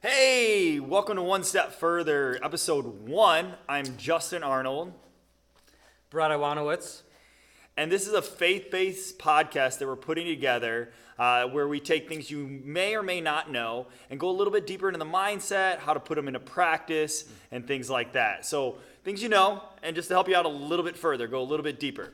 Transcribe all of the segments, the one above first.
Hey, welcome to One Step Further, episode 1. I'm Justin Arnold. Brett Justen. And this is a faith-based podcast that we're putting together where we take things you may or may not know and go a little bit deeper into the mindset, how to put them into practice, and things like that. So things you know, and just to help you out a little bit further, go a little bit deeper.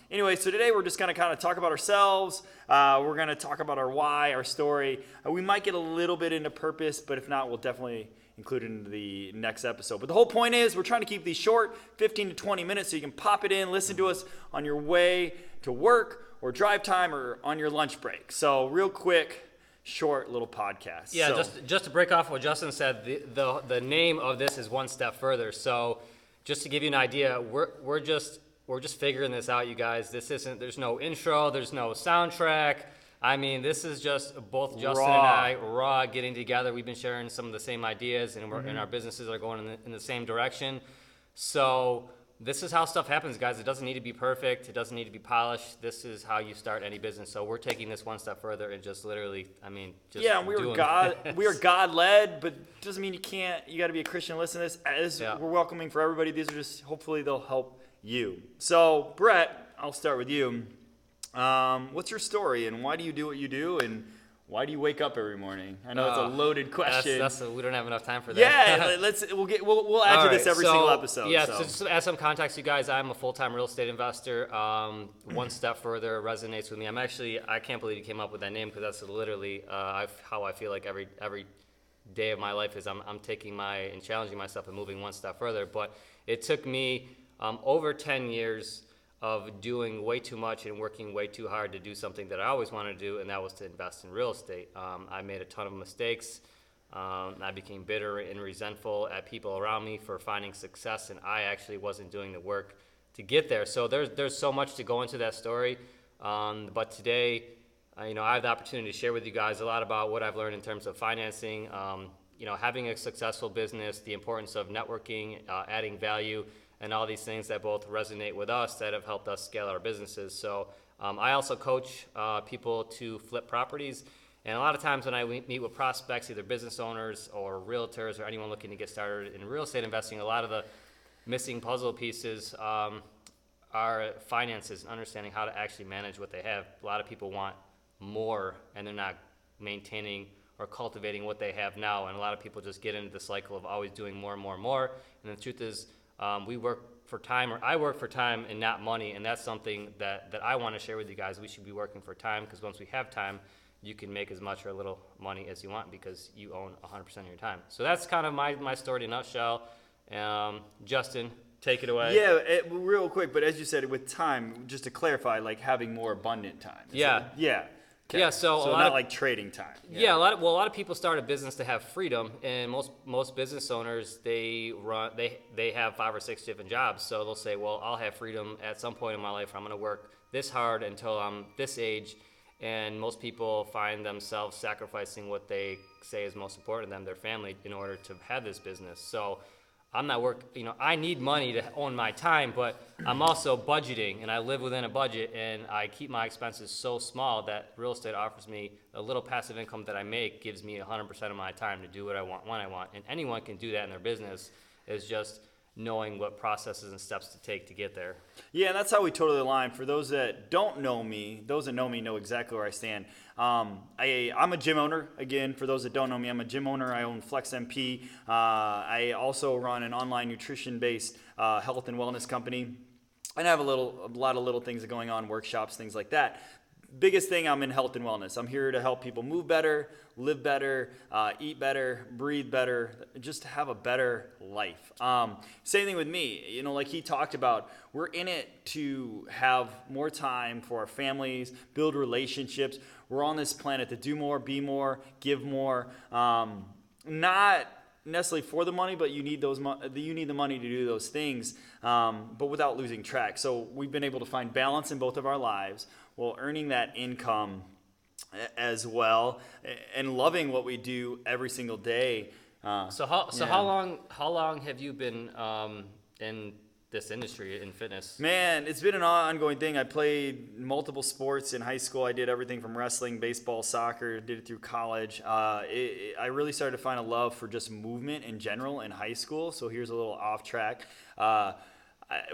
Anyway, so today we're just going to kind of talk about ourselves. We're going to talk about our why, our story. We might get a little bit into purpose, but if not, we'll definitely include it in the next episode. But the whole point is we're trying to keep these short, 15 to 20 minutes, so you can pop it in, listen to us on your way to work or drive time or on your lunch break. So real quick, short little podcast. Yeah, so, just to break off what Justin said, the name of this is One Step Further. So just to give you an idea, we're just figuring this out, you guys. There's no intro, there's no soundtrack. I mean, this is just both Justin and I raw getting together. We've been sharing some of the same ideas, and and our businesses are going in the same direction. So this is how stuff happens, guys. It doesn't need to be perfect. It doesn't need to be polished. This is how you start any business. So we're taking this one step further and just literally, we are God-led, but doesn't mean you can't. You got to be a Christian to listen to this. We're welcoming for everybody. These are just, hopefully they'll help you. So, Brett, I'll start with you. What's your story, and why do you do what you do, and why do you wake up every morning? I know it's a loaded question. We don't have enough time for that. Yeah, we'll add to this every single episode. Yeah, so just to add some context, you guys, I'm a full-time real estate investor. One Step Further resonates with me. I can't believe you came up with that name, because that's literally how I feel like every day of my life is I'm taking and challenging myself and moving one step further. But it took me over 10 years of doing way too much and working way too hard to do something that I always wanted to do, and that was to invest in real estate. I made a ton of mistakes. I became bitter and resentful at people around me for finding success, and I actually wasn't doing the work to get there. So there's so much to go into that story. But today, I have the opportunity to share with you guys a lot about what I've learned in terms of financing, having a successful business, the importance of networking, adding value, and all these things that both resonate with us that have helped us scale our businesses. So I also coach people to flip properties. And a lot of times when I meet with prospects, either business owners or realtors or anyone looking to get started in real estate investing, a lot of the missing puzzle pieces are finances and understanding how to actually manage what they have. A lot of people want more, and they're not maintaining or cultivating what they have now. And a lot of people just get into the cycle of always doing more and more and more. And the truth is, we work for time, or I work for time and not money, and that's something that I want to share with you guys. We should be working for time, because once we have time, you can make as much or a little money as you want, because you own 100% of your time. So that's kind of my story in a nutshell. Justin, take it away. Yeah, real quick, but as you said, with time, just to clarify, like having more abundant time. Okay. Yeah, so a lot not of, like trading time. Yeah, a lot of people start a business to have freedom, and most business owners they have 5 or 6 different jobs. So they'll say, well, I'll have freedom at some point in my life. I'm going to work this hard until I'm this age, and most people find themselves sacrificing what they say is most important to them, their family, in order to have this business. So I'm not I need money to own my time, but I'm also budgeting, and I live within a budget, and I keep my expenses so small that real estate offers me a little passive income that I make, gives me 100% of my time to do what I want when I want. And anyone can do that in their business, is just knowing what processes and steps to take to get there. Yeah, and that's how we totally align. For those that don't know me, those that know me know exactly where I stand. I'm a gym owner. Again, for those that don't know me, I'm a gym owner. I own Flex MP. I also run an online nutrition-based health and wellness company. And I have a lot of little things going on, workshops, things like that. Biggest thing, I'm in health and wellness. I'm here to help people move better, live better, eat better, breathe better, just to have a better life. Same thing with me. Like he talked about, we're in it to have more time for our families, build relationships. We're on this planet to do more, be more, give more. Not necessarily for the money, but you need the money to do those things, but without losing track. So we've been able to find balance in both of our lives while earning that income as well, and loving what we do every single day. How long have you been in this industry in fitness? Man, it's been an ongoing thing. I played multiple sports in high school. I did everything from wrestling, baseball, soccer, did it through college. I really started to find a love for just movement in general in high school. So here's a little off track,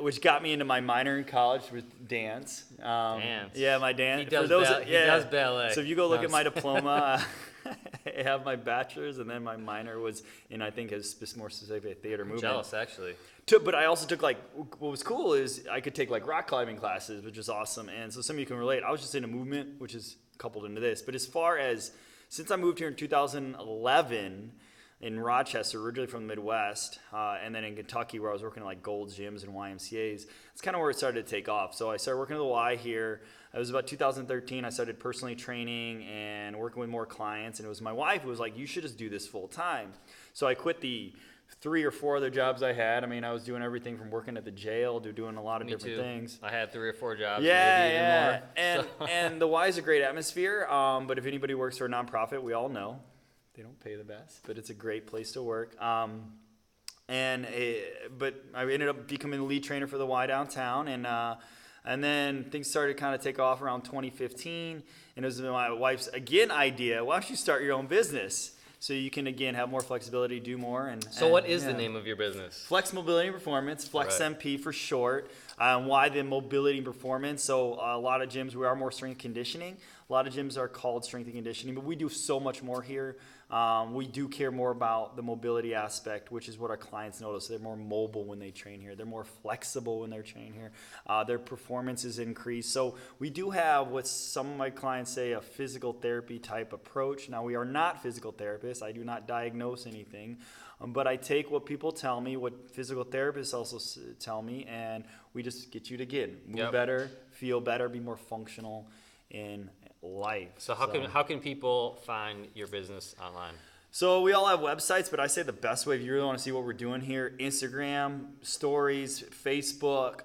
which got me into my minor in college with dance. Dance. Yeah, my dance. He does ballet. So if you go look at my diploma, I have my bachelor's, and then my minor was in, I think, more specifically theater movement. Jealous, actually. But I also took, like, what was cool is I could take, like, rock climbing classes, which is awesome. And so some of you can relate. I was just into movement, which is coupled into this. But as far as, since I moved here in 2011 in Rochester, originally from the Midwest, and then in Kentucky where I was working at, like, Gold's Gyms and YMCAs, it's kind of where it started to take off. So I started working at the Y here. It was about 2013. I started personally training and working with more clients. And it was my wife who was like, you should just do this full time. So I quit the 3 or 4 other jobs I had. I mean, I was doing everything from working at the jail to doing a lot of different things. I had 3 or 4 jobs. Yeah. And the Y is a great atmosphere. But if anybody works for a nonprofit, we all know they don't pay the best, but it's a great place to work. But I ended up becoming the lead trainer for the Y downtown, and then things started to kind of take off around 2015, and it was my wife's, again, idea, why don't you start your own business? So you can, again, have more flexibility, do more. So what is the name of your business? Flex Mobility and Performance, Flex MP for short. Why the mobility and performance? So a lot of gyms, we are more strength conditioning. A lot of gyms are called strength and conditioning, but we do so much more here. We do care more about the mobility aspect, which is what our clients notice. They're more mobile when they train here. They're more flexible when they're training here. Their performance is increased. So we do have what some of my clients say a physical therapy type approach. Now, we are not physical therapists. I do not diagnose anything. But I take what people tell me, what physical therapists also tell me, and we just get you to, again, move better, feel better, be more functional in life. So how can people find your business online? So we all have websites, but I say the best way if you really want to see what we're doing here, Instagram, stories, Facebook,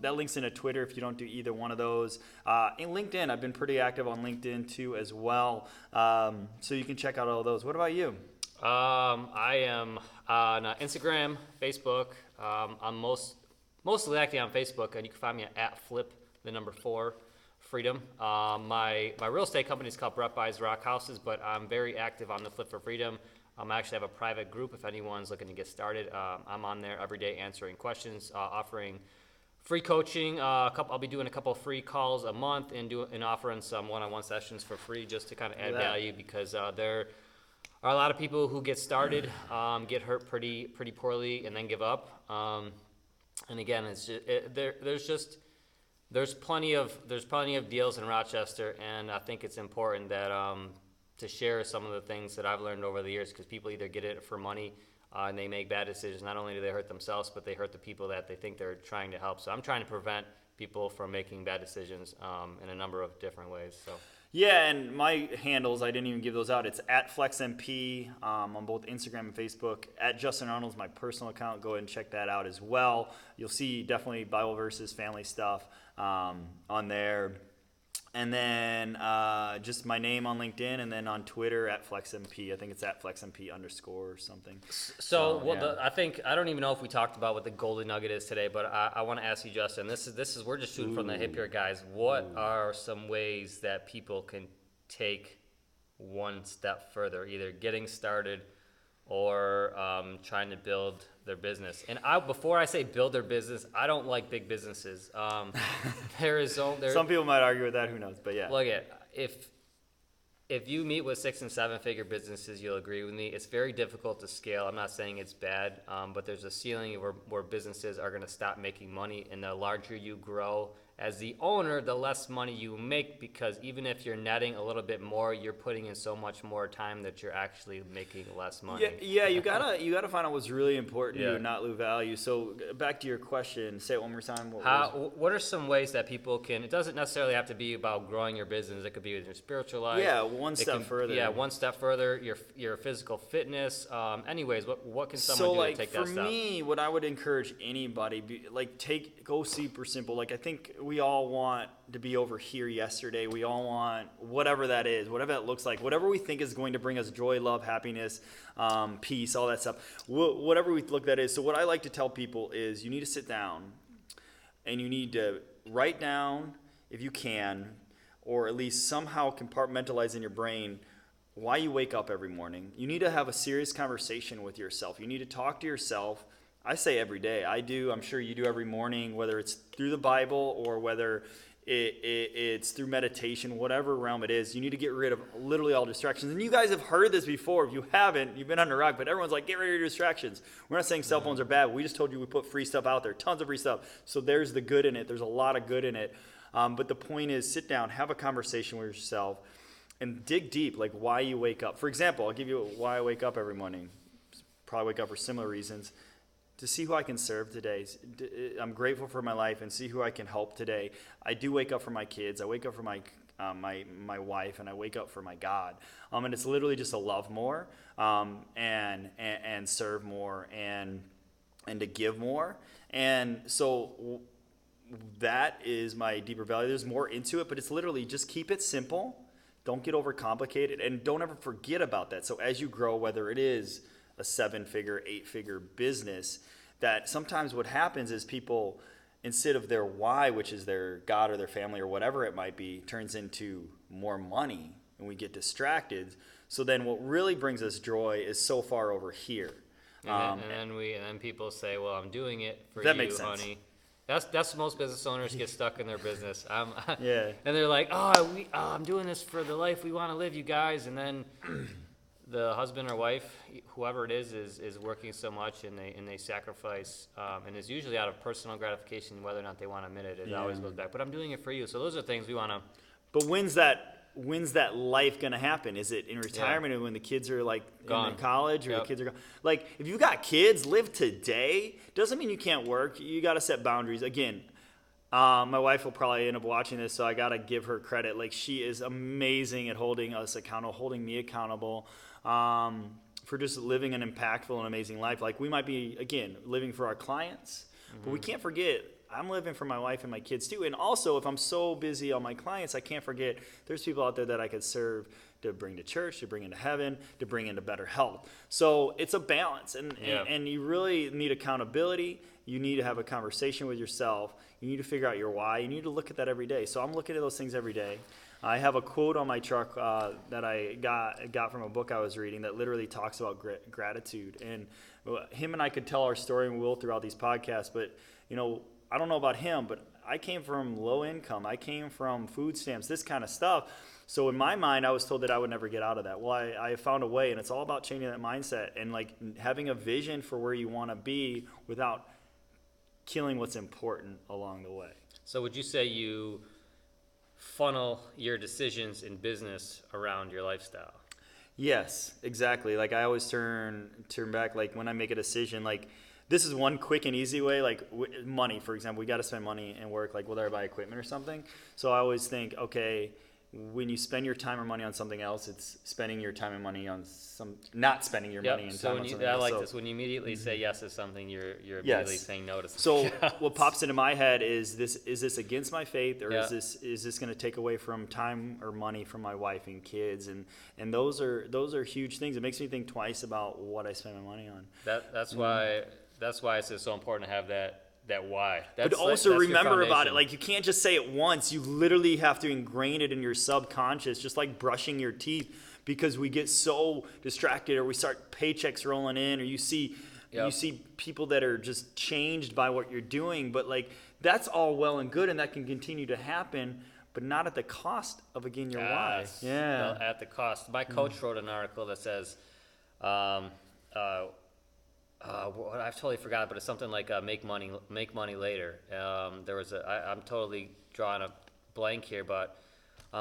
that links into Twitter if you don't do either one of those. And LinkedIn, I've been pretty active on LinkedIn too as well. So you can check out all those. What about you? I am on Instagram, Facebook. I'm mostly active on Facebook, and you can find me at flip4freedom. My real estate company is called Brett Buys Rock Houses, but I'm very active on the Flip for Freedom. I actually have a private group if anyone's looking to get started. I'm on there every day answering questions, offering free coaching. I'll be doing a couple of free calls a month and offering some one-on-one sessions for free just to kind of add value, because there are a lot of people who get started, get hurt pretty poorly, and then give up. And again, it's just, there's plenty of deals in Rochester, and I think it's important that to share some of the things that I've learned over the years, because people either get it for money and they make bad decisions. Not only do they hurt themselves, but they hurt the people that they think they're trying to help. So I'm trying to prevent people from making bad decisions in a number of different ways. So. Yeah, and my handles, I didn't even give those out. It's at FlexMP on both Instagram and Facebook. At Justin Arnold's my personal account. Go ahead and check that out as well. You'll see definitely Bible verses, family stuff on there. And then just my name on LinkedIn, and then on Twitter at FlexMP. I think it's at FlexMP_ or something. I don't even know if we talked about what the golden nugget is today, but I want to ask you, Justin. This is we're just shooting from the hip here, guys. What are some ways that people can take one step further, either getting started or trying to build their business? And before I say build their business, I don't like big businesses. Some people might argue with that. Who knows? But yeah. Look if you meet with 6 and 7 figure businesses, you'll agree with me. It's very difficult to scale. I'm not saying it's bad, but there's a ceiling where businesses are going to stop making money, and the larger you grow as the owner, the less money you make, because even if you're netting a little bit more, you're putting in so much more time that you're actually making less money. Yeah, you gotta find out what's really important to you and not lose value. So back to your question, say it one more time. What are some ways that people can? It doesn't necessarily have to be about growing your business. It could be with your spiritual life. Yeah, one step further. Yeah, one step further. Your physical fitness. Anyways, what can someone do to take that step? For me, what I would encourage anybody, go super simple. Like I think we all want to be over here yesterday. We all want whatever that is, whatever that looks like, whatever we think is going to bring us joy, love, happiness, peace, all that stuff, whatever we look that is. So what I like to tell people is you need to sit down and you need to write down, if you can, or at least somehow compartmentalize in your brain why you wake up every morning. You need to have a serious conversation with yourself. You need to talk to yourself. I say every day. I do. I'm sure you do every morning, whether it's through the Bible or whether it's through meditation, whatever realm it is. You need to get rid of literally all distractions. And you guys have heard this before. If you haven't, you've been under a rock, but everyone's like, get rid of your distractions. We're not saying cell phones are bad. We just told you we put free stuff out there, tons of free stuff. So there's the good in it. There's a lot of good in it. But the point is, sit down, have a conversation with yourself, and dig deep, like why you wake up. For example, I'll give you why I wake up every morning. Probably wake up for similar reasons. To see who I can serve today. I'm grateful for my life and see who I can help today. I do wake up for my kids. I wake up for my wife, and I wake up for my God. And it's literally just to love more, and serve more, and to give more. And so that is my deeper value. There's more into it, but it's literally just keep it simple. Don't get overcomplicated, and don't ever forget about that. So as you grow, whether it is a 7-figure, 8-figure business, that sometimes what happens is people, instead of their why, which is their God or their family or whatever it might be, turns into more money, and we get distracted. So then what really brings us joy is so far over here. And then people say, well, I'm doing it for that you, makes sense. honey. That's most business owners get stuck in their business. Yeah. And they're like, I'm doing this for the life we want to live, you guys. And then the husband or wife, whoever it is working so much, and they sacrifice, and it's usually out of personal gratification, whether or not they want to admit it. It always goes back. But I'm doing it for you. So those are things we want to. But when's that life going to happen? Is it in retirement, or when the kids are like in college, or the kids are gone? Like, if you got kids, live today. Doesn't mean you can't work. You got to set boundaries. Again, my wife will probably end up watching this, so I got to give her credit. Like, she is amazing at holding us accountable, holding me accountable, for just living an impactful and amazing life. Like, we might be, again, living for our clients, but we can't forget I'm living for my wife and my kids too. And also, if I'm so busy on my clients, I can't forget there's people out there that I could serve, to bring to church, to bring into heaven, to bring into better health. So it's a balance, and you really need accountability. You need to have a conversation with yourself. You need to figure out your why. You need to look at that every day. So I'm looking at those things every day. I have a quote on my truck that I got from a book I was reading that literally talks about gratitude. And him and I could tell our story, and we will throughout these podcasts, but I don't know about him, but I came from low income. I came from food stamps, this kind of stuff. So in my mind, I was told that I would never get out of that. Well, I found a way, and it's all about changing that mindset and like having a vision for where you want to be without killing what's important along the way. So would you say you funnel your decisions in business around your lifestyle? Yes, exactly. Like, I always turn back, like when I make a decision, like, this is one quick and easy way, like money, for example. We got to spend money and work, like whether I buy equipment or something. So I always think, okay, when you spend your time or money on something else, it's spending your time and money on not spending your money and time on something else. I like this. When you immediately say yes to something, you're immediately saying no to something So else. what pops into my head is this against my faith, or is this going to take away from time or money from my wife and kids? And those are huge things. It makes me think twice about what I spend my money on. That's why it's so important to have that why. But also remember about it. Like, you can't just say it once. You literally have to ingrain it in your subconscious, just like brushing your teeth, because we get so distracted, or we start paychecks rolling in, or you see people that are just changed by what you're doing. But like, that's all well and good, and that can continue to happen, but not at the cost of, again, your why. Yeah. At the cost. My coach wrote an article that says, I've totally forgot, but it's something like make money later. I'm totally drawing a blank here, but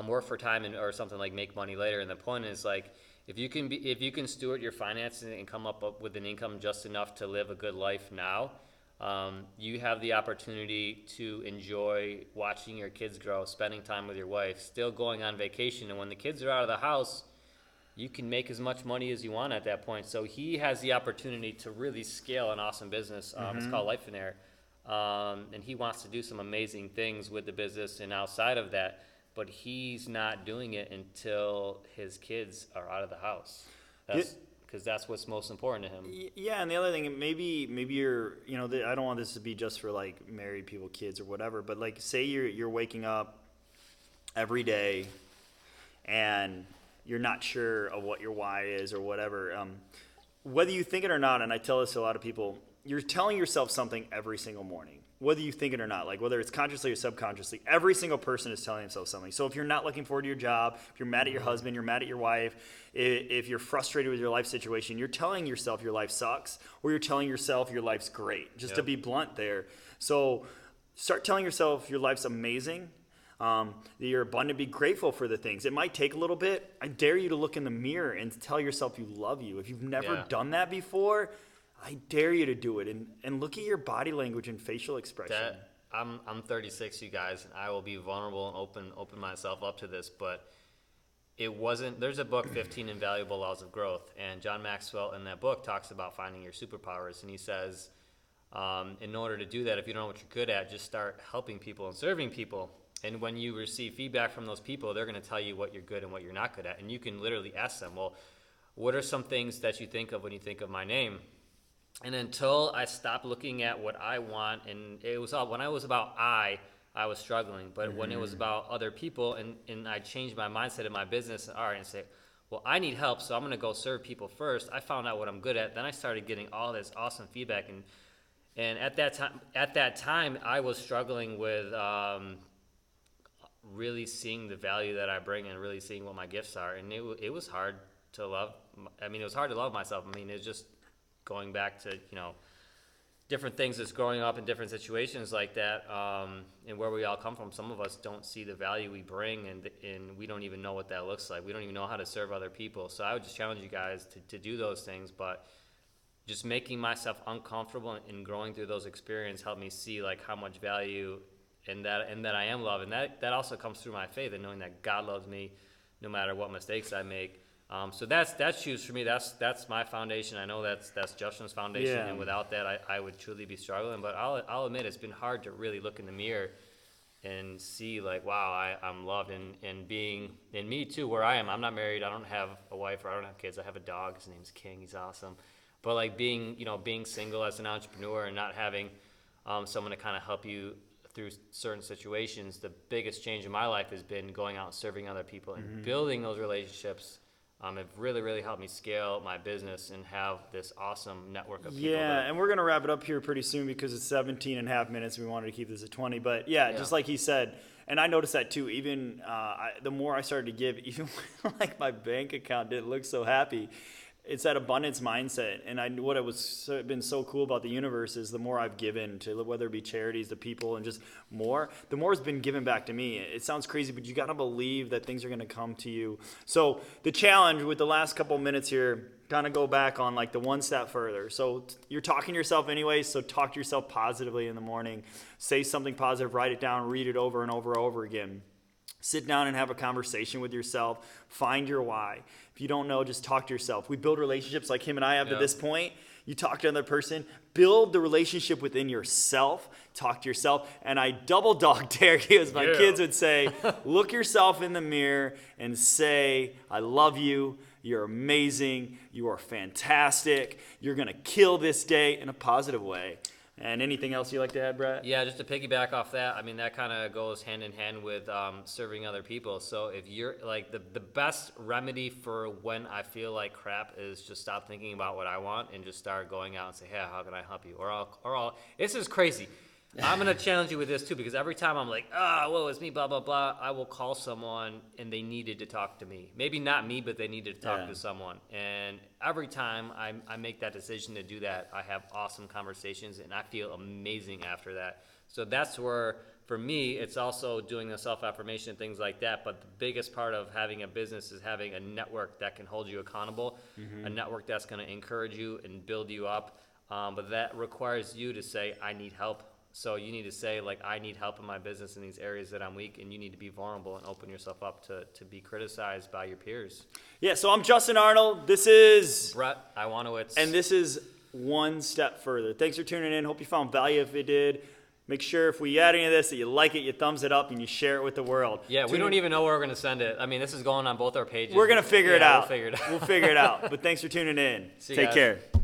work for time or something like make money later. And the point is, like, if you can steward your finances and come up with an income just enough to live a good life now, you have the opportunity to enjoy watching your kids grow, spending time with your wife, still going on vacation, and when the kids are out of the house, you can make as much money as you want at that point. So he has the opportunity to really scale an awesome business. It's called Life in Air. and he wants to do some amazing things with the business and outside of that, but he's not doing it until his kids are out of the house. Because that's what's most important to him. Yeah, and the other thing, maybe you're, I don't want this to be just for like married people, kids, or whatever, but like say you're waking up every day and you're not sure of what your why is or whatever. Whether you think it or not, and I tell this to a lot of people, you're telling yourself something every single morning, whether you think it or not, like whether it's consciously or subconsciously. Every single person is telling themselves something. So if you're not looking forward to your job, if you're mad at your husband, you're mad at your wife, if you're frustrated with your life situation, you're telling yourself your life sucks, or you're telling yourself your life's great, just to be blunt there. So start telling yourself your life's amazing, that you're abundant, be grateful for the things. It might take a little bit. I dare you to look in the mirror and tell yourself you love you. If you've never done that before, I dare you to do it, and look at your body language and facial expression. I'm 36, you guys, and I will be vulnerable and open myself up to this, but it wasn't. There's a book, 15 Invaluable Laws of Growth, and John Maxwell in that book talks about finding your superpowers, and he says, in order to do that, if you don't know what you're good at, just start helping people and serving people. And when you receive feedback from those people, they're going to tell you what you're good and what you're not good at, and you can literally ask them, well, what are some things that you think of when you think of my name? And until I stopped looking at what I want, and it was all, when I was about I was struggling. But when it was about other people, and I changed my mindset in my business, and say, well, I need help, so I'm going to go serve people first. I found out what I'm good at. Then I started getting all this awesome feedback, and at that time, I was struggling with really seeing the value that I bring and really seeing what my gifts are. And it was hard to love. I mean, it was hard to love myself. I mean, it's just going back to, different things that's growing up in different situations like that, and where we all come from. Some of us don't see the value we bring, and we don't even know what that looks like. We don't even know how to serve other people. So I would just challenge you guys to do those things, but just making myself uncomfortable and growing through those experiences helped me see like how much value and that I am loved. And that also comes through my faith and knowing that God loves me no matter what mistakes I make. So that's huge for me. That's my foundation. I know that's Justin's foundation, and without that, I would truly be struggling. But I'll admit it's been hard to really look in the mirror and see like, wow, I'm loved, and being in me too, where I am. I'm not married. I don't have a wife, or I don't have kids. I have a dog. His name's King. He's awesome. But like being single as an entrepreneur and not having someone to kind of help you through certain situations, the biggest change in my life has been going out and serving other people and building those relationships. Have really, really helped me scale my business and have this awesome network of people. Yeah, and we're going to wrap it up here pretty soon because it's 17 and a half minutes. We wanted to keep this at 20. But, yeah, just like he said, and I noticed that too, even the more I started to give, even when, like, my bank account didn't look so happy, it's that abundance mindset. And what it was been so cool about the universe is the more I've given to, whether it be charities, to people, and just more, the more has been given back to me. It sounds crazy, but you got to believe that things are going to come to you. So the challenge with the last couple minutes here, kind of go back on like the one step further. So you're talking to yourself anyway, so talk to yourself positively in the morning. Say something positive, write it down, read it over and over and over again. Sit down and have a conversation with yourself. Find your why. If you don't know, just talk to yourself. We build relationships like him and I have to this point. You talk to another person. Build the relationship within yourself. Talk to yourself. And I double dog dare you, as my kids would say, look yourself in the mirror and say, I love you. You're amazing. You are fantastic. You're going to kill this day in a positive way. And anything else you'd like to add, Brett? Yeah, just to piggyback off that, I mean, that kind of goes hand in hand with serving other people. So if you're like the best remedy for when I feel like crap is just stop thinking about what I want and just start going out and say, hey, how can I help you? Or this is crazy. I'm going to challenge you with this too, because every time I'm like, whoa, it's me, blah, blah, blah, I will call someone and they needed to talk to me. Maybe not me, but they needed to talk to someone. And every time I make that decision to do that, I have awesome conversations and I feel amazing after that. So that's where, for me, it's also doing the self-affirmation and things like that. But the biggest part of having a business is having a network that can hold you accountable, a network that's going to encourage you and build you up. But that requires you to say, I need help. So you need to say, like, I need help in my business in these areas that I'm weak, and you need to be vulnerable and open yourself up to be criticized by your peers. Yeah, so I'm Justin Arnold. This is Brett Justen. And this is one step further. Thanks for tuning in. Hope you found value. If you did, make sure if we add any of this that you like it, you thumbs it up, and you share it with the world. Yeah, we don't even know where we're going to send it. I mean, this is going on both our pages. We're going to figure it out. We'll figure it out. We'll figure it out. But thanks for tuning in. See you Take guys. care.